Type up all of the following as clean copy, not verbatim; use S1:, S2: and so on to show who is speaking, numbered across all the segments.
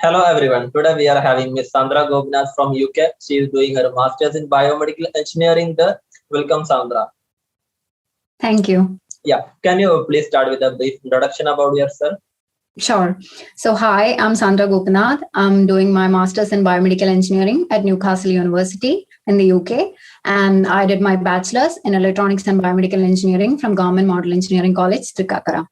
S1: Hello everyone. Today we are having Miss Sandra Gopinath from UK. She is doing her Masters in Biomedical Engineering there. Welcome, Sandra.
S2: Thank you.
S1: Yeah. Can you please start with a brief introduction about yourself?
S2: Sure. So, hi, I'm Sandra Gopinath. I'm doing my Masters in Biomedical Engineering at Newcastle University in the UK. And I did my Bachelor's in Electronics and Biomedical Engineering from Govt Model Engineering College, Trikakara.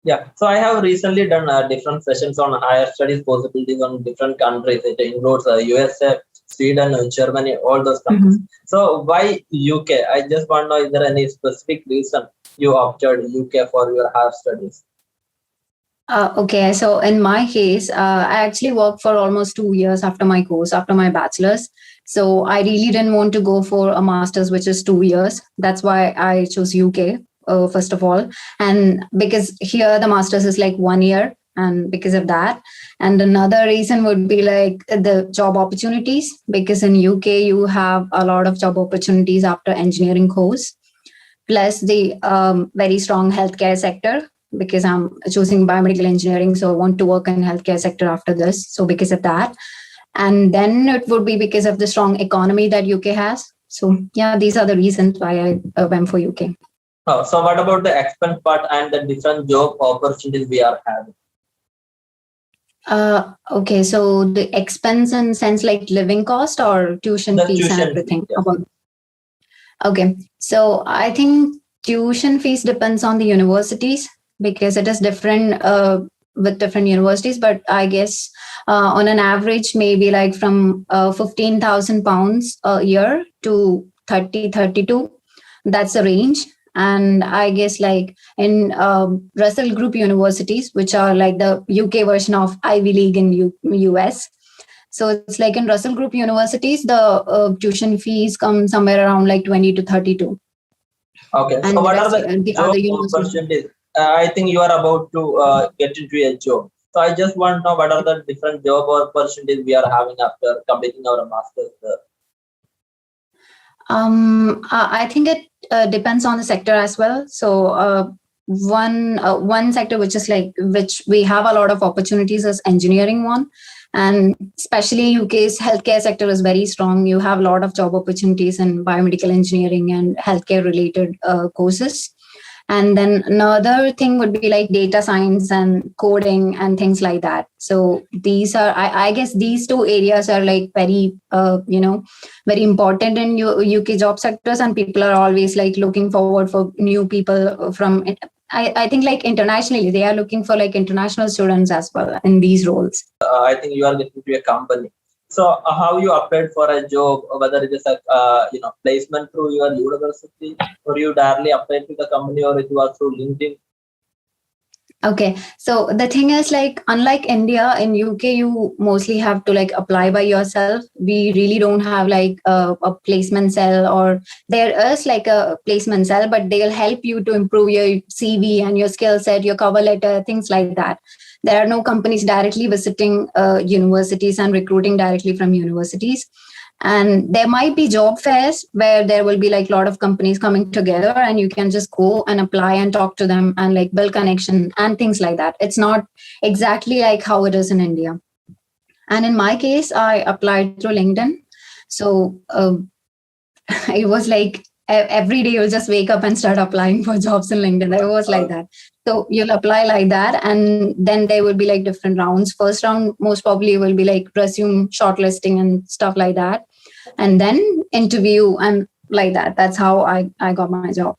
S1: Yeah. So I have recently done different sessions on higher studies possibilities on different countries. It includes USA, Sweden, Germany, all those countries. So why UK? I just want to know, is there any specific reason you opted UK for your higher studies?
S2: Okay, so in my case, I actually worked for almost 2 years after my course, after my bachelor's. So I really didn't want to go for a master's, which is 2 years. That's why I chose UK, first of all. And because here the master's is like 1 year, and because of that. And another reason would be like the job opportunities, because in UK you have a lot of job opportunities after engineering course, plus the very strong healthcare sector, because I'm choosing biomedical engineering. So I want to work in healthcare sector after this. So because of that. And then it would be because of the strong economy that UK has. So yeah, these are the reasons why I went for UK.
S1: Oh, so what about the expense part and the different job opportunities we are having?
S2: Okay, so the expense in sense like living cost or tuition fees and everything.
S1: Fee, yeah.
S2: Okay, so I think tuition fees depends on the universities, because it is different with different universities. But I guess on an average, maybe like from £15,000 a year to 32, that's the range. And I guess like in Russell Group universities, which are like the UK version of Ivy League in US. So it's like in Russell Group universities, the tuition fees come somewhere around like 20 to 32.
S1: Okay, and so what are the job opportunities? I think you are about to get into a job. So I just want to know what are the different job opportunities we are having after completing our master's.
S2: I think it depends on the sector as well. So one sector which we have a lot of opportunities is engineering one. And especially UK's healthcare sector is very strong. You have a lot of job opportunities in biomedical engineering and healthcare related courses. And then another thing would be like data science and coding and things like that. So these are, I guess these two areas are like very, very important in UK job sectors, and people are always like looking forward for new people from it. I think like internationally, they are looking for like international students as well in these roles.
S1: I think you are getting to a company. So how you applied for a job, whether it is a placement through your university, or you directly applied to the company, or it was through LinkedIn?
S2: Okay, so the thing is like, unlike India, in UK, you mostly have to like apply by yourself. We really don't have like a placement cell, or there is like a placement cell, but they'll help you to improve your CV and your skill set, your cover letter, things like that. There are no companies directly visiting universities and recruiting directly from universities. And there might be job fairs where there will be like a lot of companies coming together, and you can just go and apply and talk to them and like build connection and things like that. It's not exactly like how it is in India. And in my case, I applied through LinkedIn. So it was like every day you'll just wake up and start applying for jobs in LinkedIn. It was like that. So you'll apply like that, and then there will be like different rounds. First round most probably will be like resume shortlisting and stuff like that, and then interview and like that. That's how I got my job.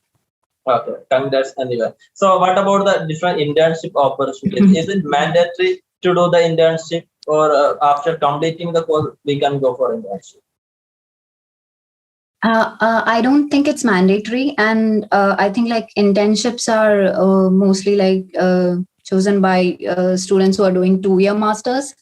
S1: Okay, congrats anyway. So what about the different internship opportunities? Is it mandatory to do the internship, or after completing the course we can go for internship?
S2: I don't think it's mandatory, and I think like internships are mostly like chosen by students who are doing 2-year masters,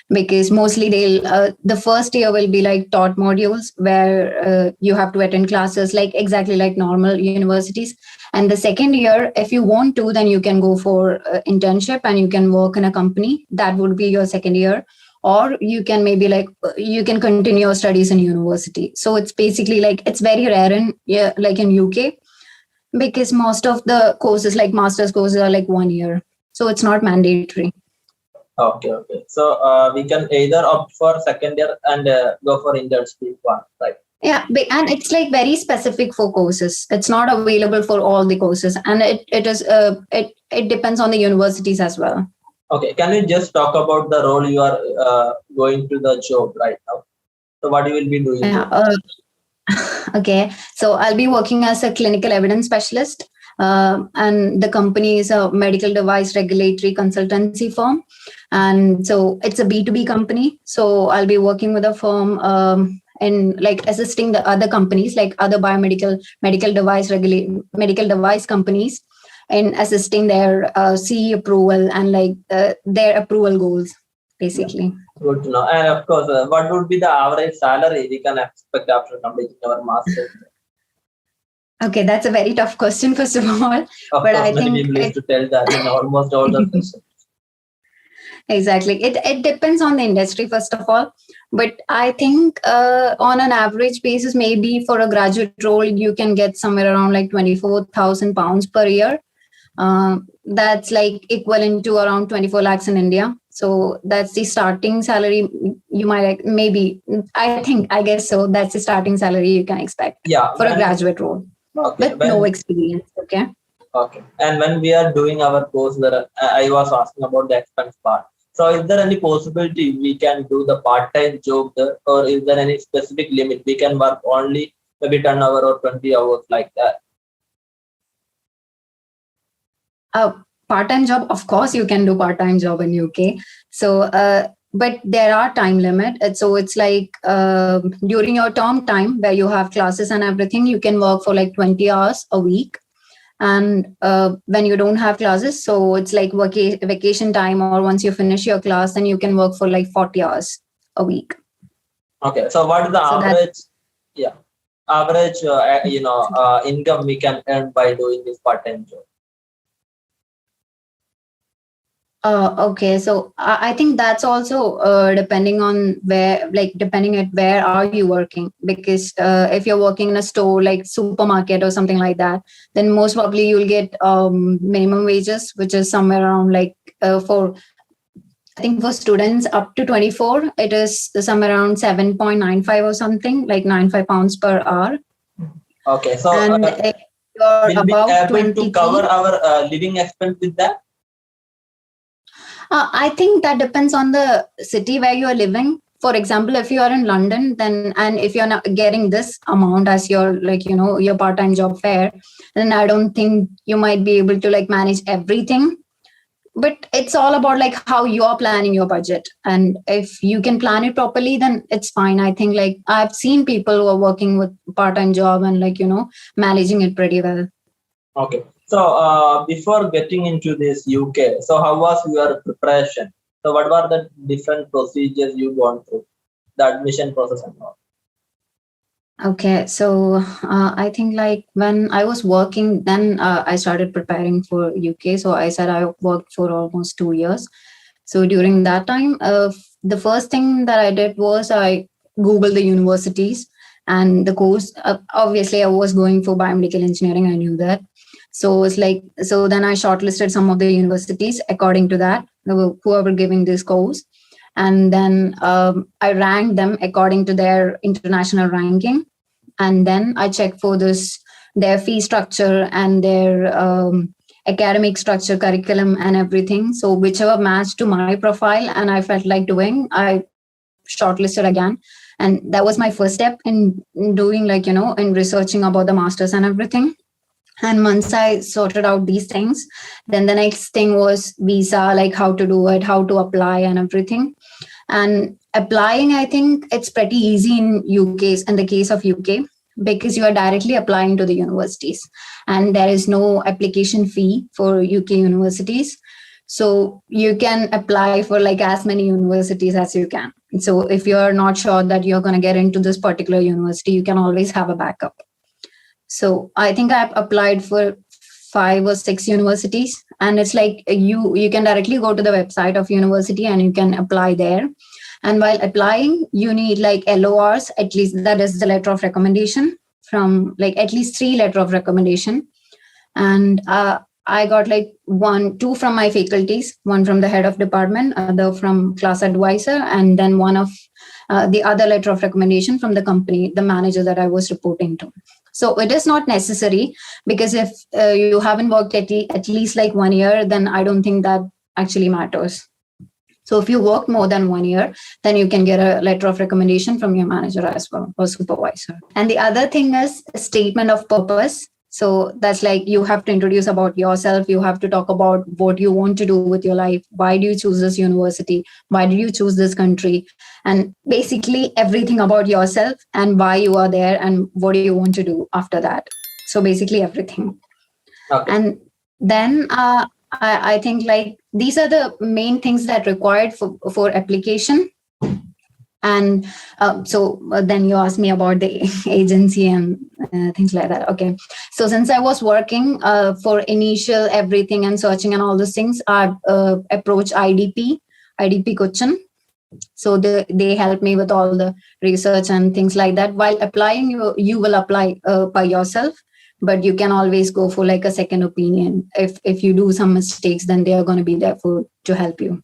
S2: because mostly they'll the first year will be like taught modules where you have to attend classes like exactly like normal universities, and the second year, if you want to, then you can go for internship and you can work in a company. That would be your second year. Or you can maybe like you can continue your studies in university. So it's basically like it's very rare in like in UK, because most of the courses like master's courses are like 1 year, so it's not mandatory.
S1: Okay, okay. So we can either opt for second year and go for internship one, right?
S2: Yeah, and it's like very specific for courses. It's not available for all the courses, and it depends on the universities as well.
S1: Okay, can you just talk about the role you are going to the job right now? So what you will be doing?
S2: Yeah. Okay. So I'll be working as a clinical evidence specialist, and the company is a medical device regulatory consultancy firm, and so it's a B2B company. So I'll be working with a firm. And like assisting the other companies, like other medical device companies, in assisting their CE approval and like their approval goals, basically.
S1: Good to know. And of course, what would be the average salary we can expect after completing our master's?
S2: Okay, that's a very tough question, first of all.
S1: Of
S2: but
S1: course,
S2: I
S1: let me
S2: think
S1: please to tell that in almost all the sessions.
S2: Exactly. It depends on the industry, first of all. But I think on an average basis, maybe for a graduate role, you can get somewhere around like £24,000 per year. That's like equivalent to around 24 lakhs in India. So that's the starting salary. You might maybe, I guess so. That's the starting salary you can expect for a graduate role with no experience. Okay.
S1: Okay. And when we are doing our course, I was asking about the expense part. So is there any possibility we can do the part-time job there, or is there any specific limit? We can work only maybe 10 hours or 20 hours like that.
S2: Part-time job, of course, you can do part-time job in UK. So, but there are time limit. So it's like during your term time where you have classes and everything, you can work for like 20 hours a week. And when you don't have classes, so it's like vacation time, or once you finish your class, then you can work for like 40 hours a week.
S1: Okay. So what is the average income we can earn by doing this part-time job?
S2: Okay, so I think that's also depending on depending at where are you working, because if you're working in a store like supermarket or something like that, then most probably you'll get minimum wages, which is somewhere around like for students up to 24, it is somewhere around 7.95 or something, like £95 per hour.
S1: Okay, so
S2: and if you're
S1: we'll be able
S2: 23,
S1: to cover our living expense with that.
S2: I think that depends on the city where you are living. For example, if you are in London, then, and if you're not getting this amount as your your part-time job fare, then I don't think you might be able to like manage everything. But it's all about like how you're planning your budget, and if you can plan it properly, then it's fine. I think like I've seen people who are working with part-time job and managing it pretty well.
S1: Okay. So before getting into this UK, so how was your preparation? So what were the different procedures you gone through, the admission process and all?
S2: Okay, so I think like when I was working, then I started preparing for UK. So I said I worked for almost 2 years. So during that time, the first thing that I did was I Googled the universities and the course. Obviously, I was going for biomedical engineering. I knew that. So it's like, so then I shortlisted some of the universities according to that, whoever giving this course. And then I ranked them according to their international ranking. And then I checked for their fee structure and their academic structure, curriculum and everything. So whichever matched to my profile and I felt like doing, I shortlisted again. And that was my first step in doing in researching about the masters and everything. And once I sorted out these things, then the next thing was visa, like how to do it, how to apply and everything. And applying, I think it's pretty easy in the case of UK, because you are directly applying to the universities and there is no application fee for UK universities. So you can apply for like as many universities as you can. So if you're not sure that you're going to get into this particular university, you can always have a backup. So I think I've applied for 5 or 6 universities, and it's like you can directly go to the website of university and you can apply there. And while applying, you need like LORs, at least that is the letter of recommendation, from like at least 3 letter of recommendation. And I got like two from my faculties, one from the head of department, other from class advisor, and then one of the other letter of recommendation from the company, the manager that I was reporting to. So it is not necessary, because if you haven't worked at least like 1 year, then I don't think that actually matters. So if you work more than 1 year, then you can get a letter of recommendation from your manager as well, or supervisor. And the other thing is a statement of purpose. So that's like you have to introduce about yourself. You have to talk about what you want to do with your life. Why do you choose this university? Why do you choose this country? And basically everything about yourself and why you are there and what do you want to do after that. So basically everything.
S1: Okay.
S2: And then I think like these are the main things that required for application. And so then you asked me about the agency and things like that. Okay. So since I was working for initial everything and searching and all those things, I approached IDP Cochin. So they helped me with all the research and things like that. While applying, you will apply by yourself, but you can always go for like a second opinion. If you do some mistakes, then they are going to be there to help you.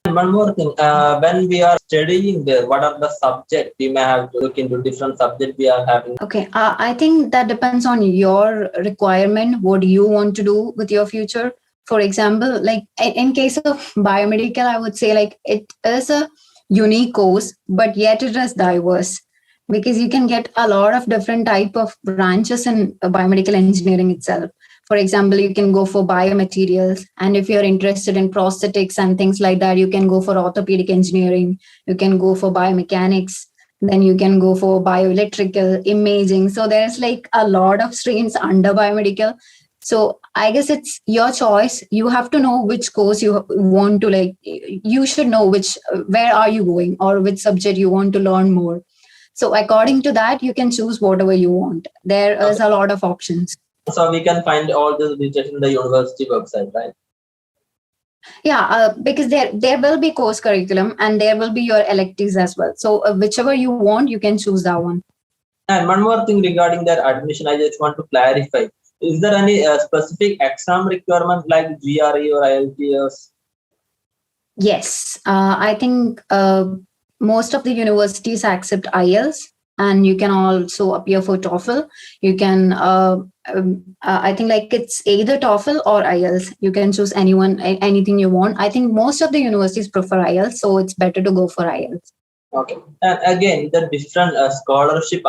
S1: One more thing, when we are studying there, what are the subjects? We may have to look into different subjects we are having.
S2: Okay, I think that depends on your requirement, what you want to do with your future. For example, like in case of biomedical, I would say like it is a unique course, but yet it is diverse, because you can get a lot of different type of branches in biomedical engineering itself. For example, you can go for biomaterials, and if you're interested in prosthetics and things like that, you can go for orthopedic engineering. You can go for biomechanics. Then you can go for bioelectrical imaging. So there's like a lot of streams under biomedical. So I guess it's your choice. You have to know which course you want to like. You should know where are you going or which subject you want to learn more. So according to that, you can choose whatever you want. There is a lot of options.
S1: So we can find all these details in the university website, right?
S2: Yeah, because there will be course curriculum and there will be your electives as well. So whichever you want, you can choose that one.
S1: And one more thing regarding that admission, I just want to clarify. Is there any specific exam requirement like GRE or IELTS?
S2: Yes, I think most of the universities accept IELTS, and you can also appear for TOEFL. You can, I think like it's either TOEFL or IELTS. You can choose anything you want. I think most of the universities prefer IELTS, so it's better to go for IELTS.
S1: Okay. And again, the different scholarship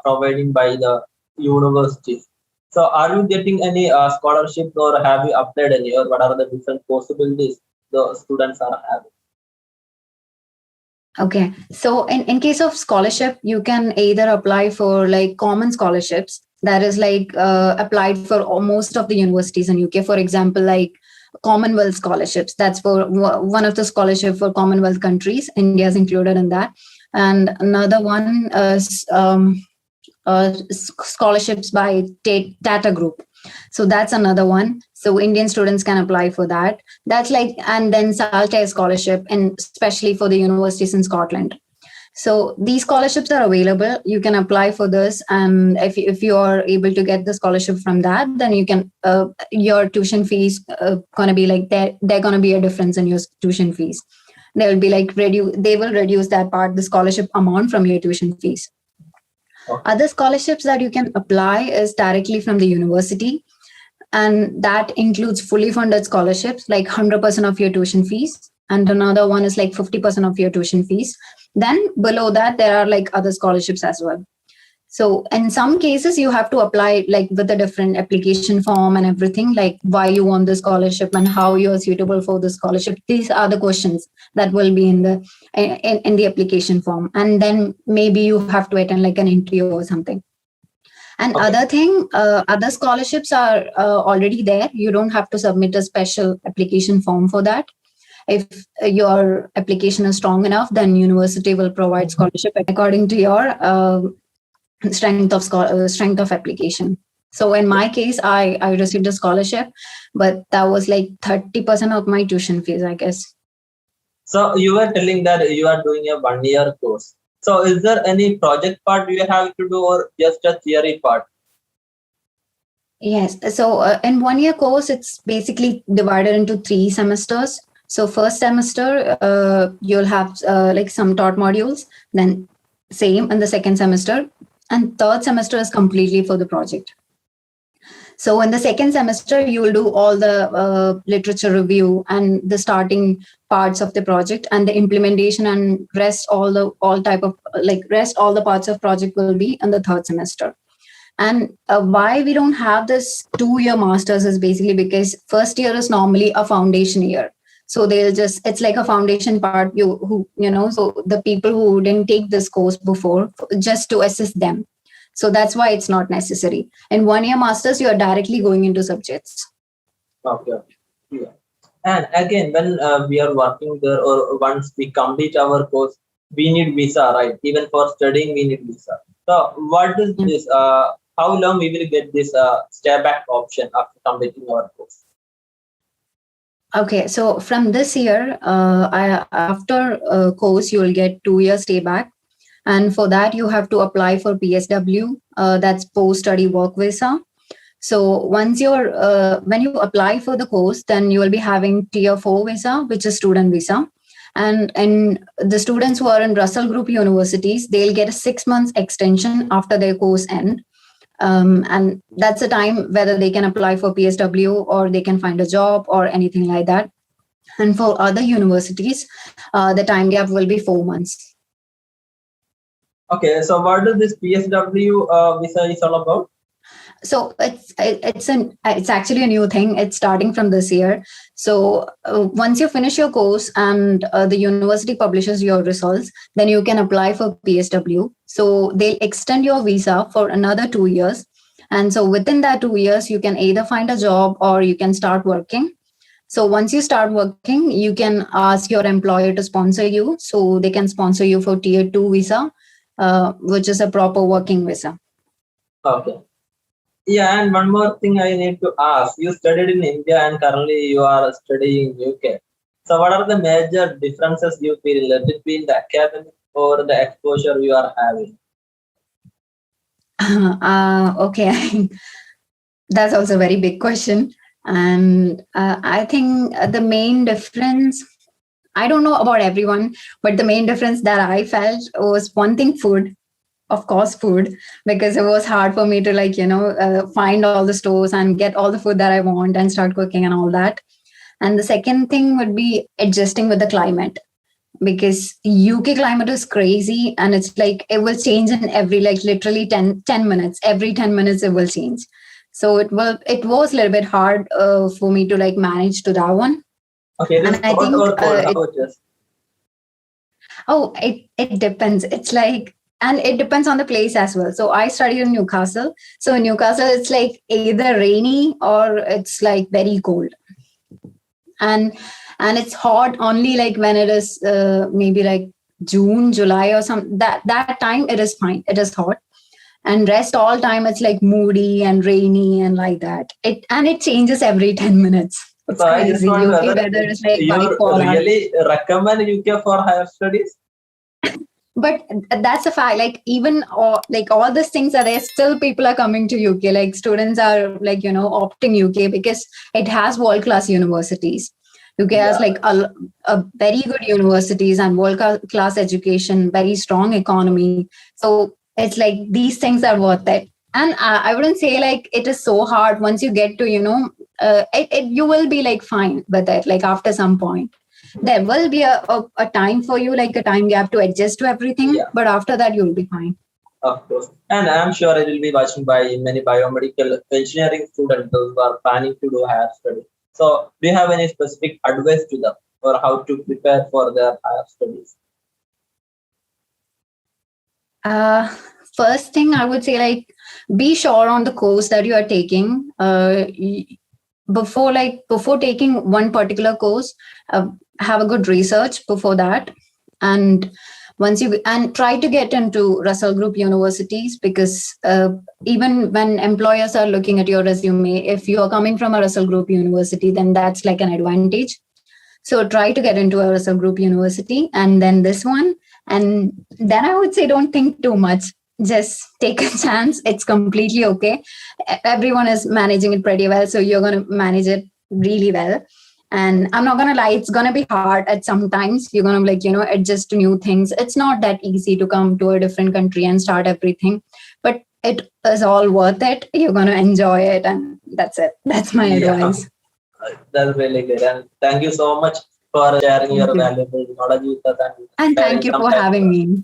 S1: provided by the universities. So are you getting any scholarships, or have you applied any, or what are the different possibilities the students are having?
S2: Okay, so in case of scholarship, you can either apply for like common scholarships, that is like applied for most of the universities in UK. For example, like Commonwealth scholarships, that's for one of the scholarship for Commonwealth countries. India is included in that. And another one is scholarships by Tata Group. So that's another one. So Indian students can apply for that. That's like, and then Saltair scholarship, and especially for the universities in Scotland. So these scholarships are available. You can apply for this, and if you are able to get the scholarship from that, then you can your tuition fees gonna be like they're gonna be a difference in your tuition fees. They will be like they will reduce that part, the scholarship amount, from your tuition fees. Okay. Other scholarships that you can apply is directly from the university, and that includes fully funded scholarships like 100% of your tuition fees, and another one is like 50% of your tuition fees. Then below that, there are like other scholarships as well. So in some cases, you have to apply like with a different application form and everything, like why you want the scholarship and how you are suitable for the scholarship. These are the questions that will be in the application form, and then maybe you have to attend like an interview or something. And other scholarships are already there. You don't have to submit a special application form for that. If your application is strong enough, then university will provide scholarship according to your strength of application. So in my case, I received a scholarship, but that was like 30% of my tuition fees, I guess.
S1: So you were telling that you are doing a 1-year course. So is there any project part you have to do, or just a theory part?
S2: Yes. So in 1 year course, it's basically divided into 3 semesters. So first semester, you'll have like some taught modules, then same in the second semester, and third semester is completely for the project. So in the second semester, you will do all the literature review and the starting parts of the project, and the implementation and rest all the parts of project will be in the third semester. And why we don't have this 2 year masters is basically because first year is normally a foundation year. So it's like a foundation part, so the people who didn't take this course before, just to assist them. So that's why it's not necessary. In 1 year masters, you are directly going into subjects.
S1: Okay. Yeah. And again, when we are working there, or once we complete our course, we need visa, right? Even for studying, we need visa. So, what is this? How long we will get this stay back option after completing our course?
S2: Okay, so from this year, after course, you will get 2 years stay back. And for that, you have to apply for PSW, that's post-study work visa. So when you apply for the course, then you will be having tier 4 visa, which is student visa. And the students who are in Russell Group universities, they'll get a 6 months extension after their course end. And that's the time whether they can apply for PSW or they can find a job or anything like that. And for other universities, the time gap will be 4 months.
S1: Okay, so what does this PSW visa is all about?
S2: So it's actually a new thing. It's starting from this year. So once you finish your course and the university publishes your results, then you can apply for PSW. So they'll extend your visa for another 2 years. And so within that 2 years, you can either find a job or you can start working. So once you start working, you can ask your employer to sponsor you. So they can sponsor you for tier 2 visa, which is a proper working visa.
S1: Okay. Yeah, and one more thing I need to ask. You studied in India and currently you are studying in UK. So what are the major differences you feel between the academic or the exposure you are having?
S2: Okay. That's also a very big question. And I think the main difference, I don't know about everyone, but the main difference that I felt was one thing, food. Of course, food, because it was hard for me to find all the stores and get all the food that I want and start cooking and all that. And the second thing would be adjusting with the climate, because UK climate is crazy and it's like it will change in every literally 10 minutes. Every 10 minutes it will change. So it was a little bit hard for me to manage to that one.
S1: Okay,
S2: and I think it depends. It's like, and it depends on the place as well. So I studied in Newcastle. So in Newcastle, it's like either rainy or it's like very cold. And it's hot only when it is maybe June, July or something. That time it is fine. It is hot. And rest all time it's like moody and rainy and like that. It changes every 10 minutes. It's
S1: so
S2: crazy. UK weather is like
S1: you really recommend UK for higher studies?
S2: But that's a fact. Even all these things are there, still people are coming to UK. Students are opting UK because it has world class universities. UK has a very good universities and world class education, very strong economy. So it's like these things are worth it. And I wouldn't say it is so hard. Once you get to you will be fine with it. After some point there will be a time for you, a time gap to adjust to everything. Yeah. But after that, you'll be fine.
S1: Of course. And I'm sure it will be watched by many biomedical engineering students who are planning to do higher studies. So do you have any specific advice to them or how to prepare for their higher studies?
S2: First thing I would say, be sure on the course that you are taking. Before taking one particular course, have a good research before that, and try to get into Russell Group universities, because even when employers are looking at your resume, if you are coming from a Russell Group university, then that's an advantage. So try to get into a Russell Group university and then this one, and then I would say don't think too much. just take a chance. It's completely okay. Everyone is managing it pretty well, so you're going to manage it really well. And I'm not going to lie, it's going to be hard at some times. You're going to adjust to new things. It's not that easy to come to a different country and start everything, but it is all worth it. You're going to enjoy it, and that's it. That's my advice.
S1: That's really good. And thank you so much for sharing your valuable knowledge with us.
S2: And thank you for having me.